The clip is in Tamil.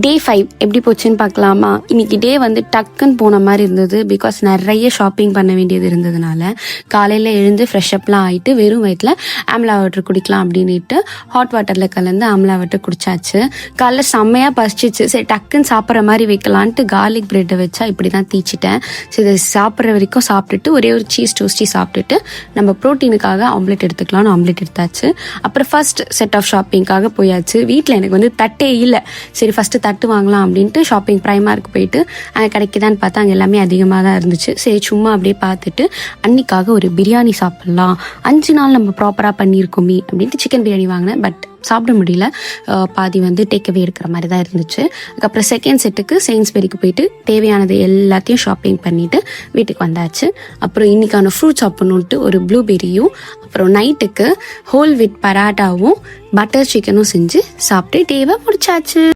டே 5 எப்படி போச்சுன்னு பார்க்கலாமா? இன்னைக்கு டே வந்து டக்குன்னு போன மாதிரி இருந்தது. பிகாஸ் நிறைய ஷாப்பிங் பண்ண வேண்டியது இருந்ததுனால காலையில் எழுந்து ஃப்ரெஷ்அப்லாம் ஆகிட்டு வெறும் வயிற்றில் ஆம்லா வாட்டர் குடிக்கலாம் அப்படின்ட்டு ஹாட் வாட்டரில் கலந்து ஆம்லா வாட்டர் குடிச்சாச்சு. காலைல செம்மையாக பசிச்சிச்சு. சரி டக்குன்னு சாப்பிட்ற மாதிரி வைக்கலான்ட்டு கார்லிக் பிரெட்டை வச்சா இப்படி தான் தீச்சிட்டேன். சரி இதை சாப்பிட்ற வரைக்கும் சாப்பிட்டுட்டு ஒரே ஒரு சீஸ் டோஸ்டி சாப்பிட்டுட்டு நம்ம ப்ரோட்டீனுக்காக ஆம்லெட் எடுத்துக்கலாம்னு ஆம்லெட் எடுத்தாச்சு. அப்புறம் ஃபர்ஸ்ட் செட் ஆஃப் ஷாப்பிங்காக போயாச்சு. வீட்டில் எனக்கு வந்து தட்டே இல்லை. சரி ஃபஸ்ட்டு தட்டு வாங்கலாம் அப்படின்ட்டு ஷாப்பிங் ப்ரைமார்க்கு போயிட்டு அங்கே கிடைக்குதான்னு பார்த்தா அங்கே எல்லாமே அதிகமாக தான் இருந்துச்சு. சரி சும்மா அப்படியே பார்த்துட்டு அன்னைக்காக ஒரு பிரியாணி சாப்பிட்லாம், 5 நாள் நம்ம ப்ராப்பராக பண்ணியிருக்கோமே அப்படின்ட்டு சிக்கன் பிரியாணி வாங்கினேன். பட் சாப்பிட முடியல, பாதி வந்து டேக்அவே எடுக்கிற மாதிரி தான் இருந்துச்சு. அதுக்கப்புறம் செகண்ட் செட்டுக்கு செயின்ஸ்பெரிக்கு போயிட்டு தேவையானது எல்லாத்தையும் ஷாப்பிங் பண்ணிவிட்டு வீட்டுக்கு வந்தாச்சு. அப்புறம் இன்றைக்கான ஃப்ரூட் சாப்பிட்ணுன்ட்டு ஒரு ப்ளூபெரியும் அப்புறம் நைட்டுக்கு ஹோல் வித் பராட்டாவும் பட்டர் சிக்கனும் செஞ்சு சாப்பிட்டு டேவை முடிச்சாச்சு.